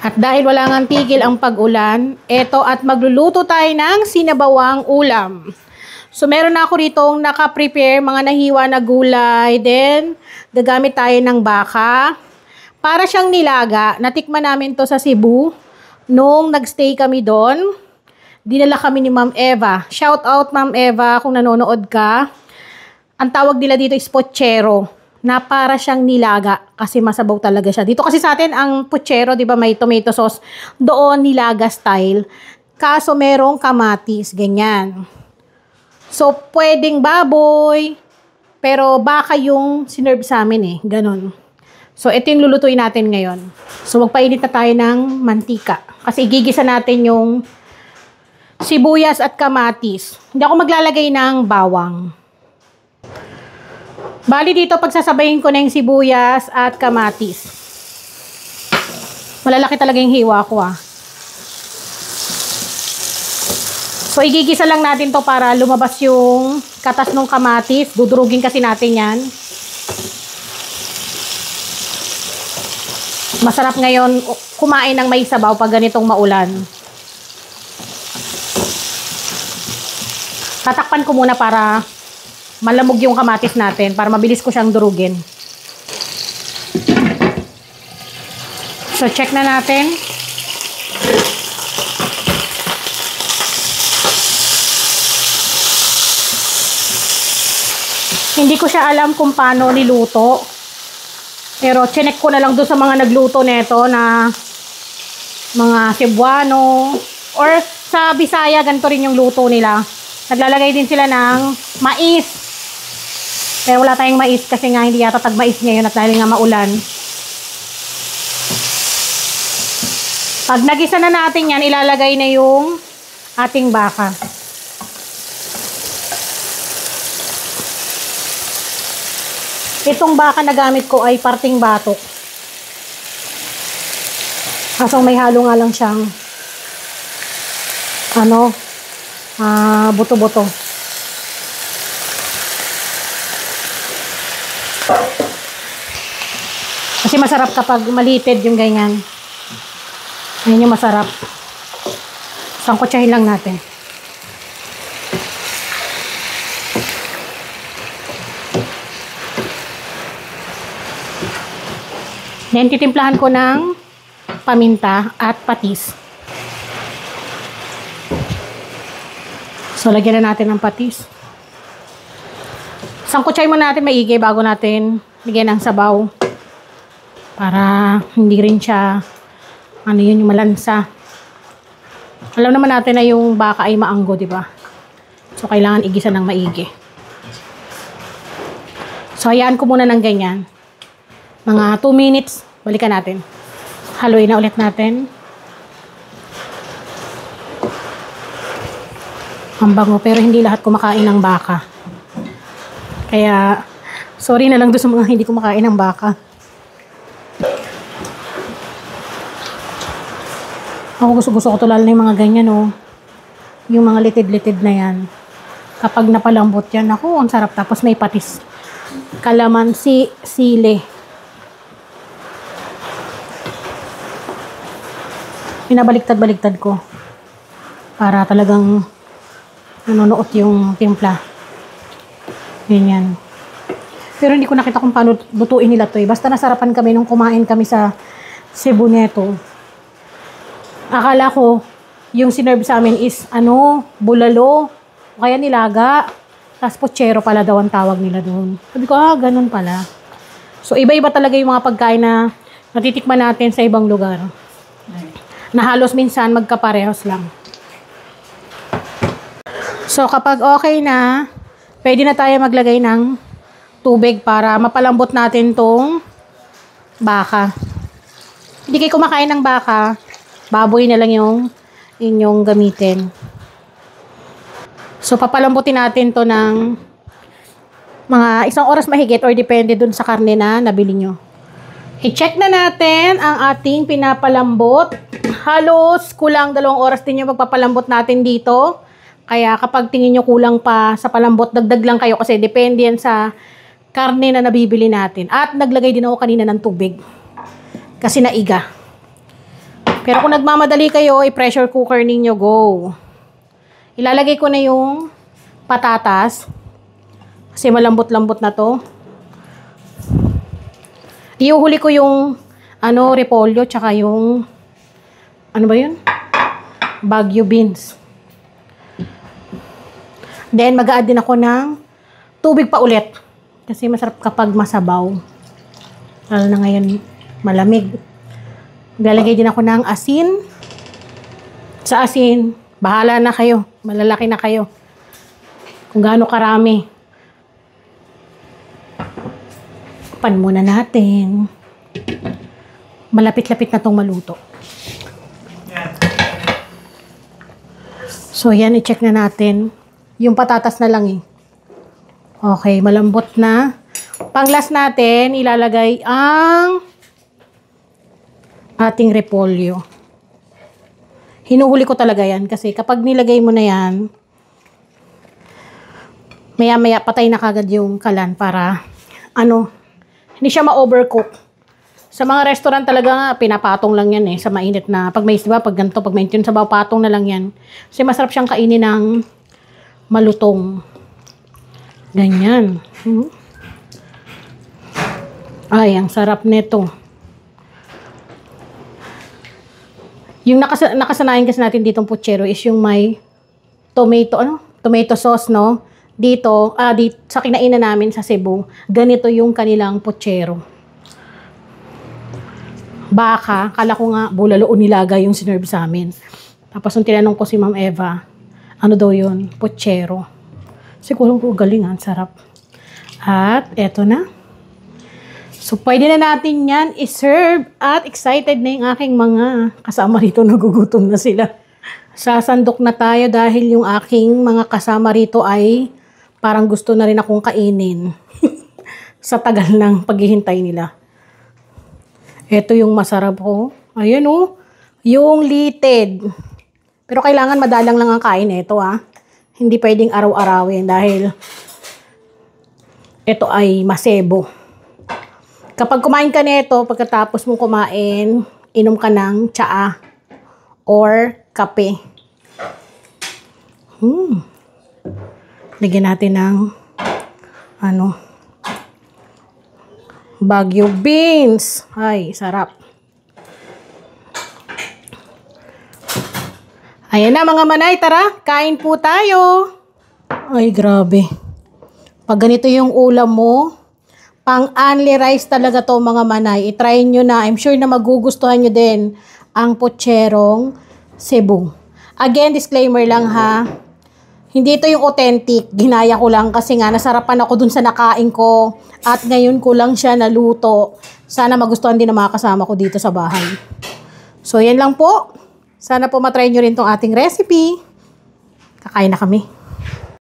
At dahil wala ngang tigil ang pag-ulan, eto at magluluto tayo ng sinabawang ulam. So meron na ako ritong naka-prepare mga nahiwa na gulay. Then gagamit tayo ng baka. Para siyang nilaga. Natikman namin to sa Cebu. Nung nagstay kami doon, dinala kami ni Ma'am Eva. Shout out Ma'am Eva kung nanonood ka. Ang tawag nila dito is pochero. Na para siyang nilaga kasi masabaw talaga siya. Dito kasi sa atin ang puchero, 'di ba, may tomato sauce. Doon nilaga style. Kaso merong kamatis, ganyan. So pwedeng baboy, pero baka yung sinerve sa amin ganon. So ito yung lulutuin natin ngayon. So magpainit na tayo ng mantika kasi igigisa natin yung sibuyas at kamatis. Hindi ako maglalagay ng bawang. Bali dito, pagsasabayin ko na yung sibuyas at kamatis. Malalaki talaga yung hiwa ko So, igigisa lang natin to para lumabas yung katas ng kamatis. Dudurugin kasi natin yan. Masarap ngayon kumain ng may sabaw pag ganitong maulan. Tatakpan ko muna para malamog yung kamatis natin para mabilis ko siyang durugin. So, check na natin. Hindi ko siya alam kung paano niluto. Pero, chinek ko na lang doon sa mga nagluto neto na mga Cebuano or sa Bisaya, ganito rin yung luto nila. Naglalagay din sila ng mais. Pero wala tayong mais kasi nga hindi yata tag-mais ngayon at dahil nga maulan. Pag nagisa na natin yan, ilalagay na yung ating baka. Itong baka na gamit ko ay parting batok. Kasong may halo nga lang siyang buto-buto. Kasi masarap kapag malitid yung ganyan. Ayan yung masarap. Sangkotsahin lang natin. Then, titimplahan ko ng paminta at patis. So, lagyan na natin ng patis. Sangkotsahin muna natin maigi bago natin lagyan ng sabaw. Para hindi rin siya, yung malansa. Alam naman natin na yung baka ay maanggo, di ba? So, kailangan igisa ng maigi. So, hayaan ko muna ng ganyan. Mga 2 minutes, balikan natin. Haluin na ulit natin. Ang bango, pero hindi lahat kumakain ng baka. Kaya, sorry na lang doon sa mga hindi kumakain ng baka. Ako gusto ko to lalo na yung mga ganyan, Yung mga litid-litid na yan. Kapag napalambot yan, ako, ang sarap. Tapos may patis. Kalamansi, sili. Pinabaliktad-baliktad ko. Para talagang nanunuot yung timpla. Ganyan. Pero hindi ko nakita kung paano lutuin nila to. Basta nasarapan kami nung kumain kami sa Cebu neto. Akala ko, yung sinerve sa amin is, bulalo, o kaya nilaga. Tapos pochero pala daw ang tawag nila doon. Sabi ko, ganun pala. So, iba-iba talaga yung mga pagkain na natitikman natin sa ibang lugar. Na halos minsan magkaparehos lang. So, kapag okay na, pwede na tayo maglagay ng tubig para mapalambot natin tong baka. Hindi kayo kumakain ng baka, baboy na lang yung inyong gamitin. So, papalambutin natin to ng mga 1 oras mahigit or depende dun sa karne na nabili nyo. I-check na natin ang ating pinapalambot. Halos kulang 2 oras din yung magpapalambot natin dito. Kaya kapag tingin nyo kulang pa sa palambot, dagdag lang kayo kasi depende yan sa karne na nabibili natin. At naglagay din ako kanina ng tubig. Kasi naiga. Pero kung nagmamadali kayo, i-pressure cooker ninyo, go. Ilalagay ko na yung patatas. Kasi malambot-lambot na to. Iuhuli ko yung repolyo, tsaka yung ano ba yun? Baguio beans. Then, mag-a-add din ako ng tubig pa ulit. Kasi masarap kapag masabaw. Lalo na ngayon, malamig. Lalagay din ako ng asin. Sa asin, bahala na kayo. Malalaki na kayo. Kung gaano karami. Pan muna natin. Malapit-lapit na tong maluto. So, yan. I-check na natin. Yung patatas na lang eh. Okay, malambot na. Pang-last natin, ilalagay ang ating repolyo. Hinuhuli ko talaga yan kasi kapag nilagay mo na yan, maya-maya patay na kagad yung kalan para hindi siya ma-overcook. Sa mga restaurant talaga nga, pinapatong lang yan eh, sa mainit na, pag may, diba, pag ganito, pag mainit yun, sabaw, patong na lang yan. Kasi masarap siyang kainin ng malutong. Ganyan. Ay, ang sarap nito. Yung nakasanayan kasi natin ditong puchero is yung may tomato sauce, no? Dito, sa kinainan namin sa Cebu, ganito yung kanilang puchero. Baka, kala ko nga, bulalo o nilaga yung sinerve sa amin. Tapos nung tinanong ko si Ma'am Eva, ano daw yun? Puchero. Siguro ko galing, sarap. At eto na. So, pwede na natin yan i-serve. At excited na yung aking mga kasama rito. Nagugutom na sila. Sasandok na tayo dahil yung aking mga kasama rito ay parang gusto na rin akong kainin. Sa tagal ng paghihintay nila. Ito yung masarap ko. Ayan o. Yung litid. Pero kailangan madalang lang ang kain ito Hindi pwedeng araw-arawin dahil ito ay masebo. Kapag kumain ka nito, pagkatapos mong kumain, inom ka ng tsaa or kape. Lagyan natin ng Baguio beans. Ay, sarap. Ayan na mga manay, tara, kain po tayo. Ay, grabe. Pag ganito yung ulam mo, pang-only rice talaga to mga manay. I-try nyo na. I'm sure na magugustuhan nyo din ang pucherong Cebu. Again, disclaimer lang hindi ito yung authentic. Ginaya ko lang kasi nga nasarapan ako dun sa nakain ko. At ngayon ko lang siya naluto. Sana magustuhan din ng mga kasama ko dito sa bahay. So, yan lang po. Sana po matry nyo rin tong ating recipe. Kakain na kami.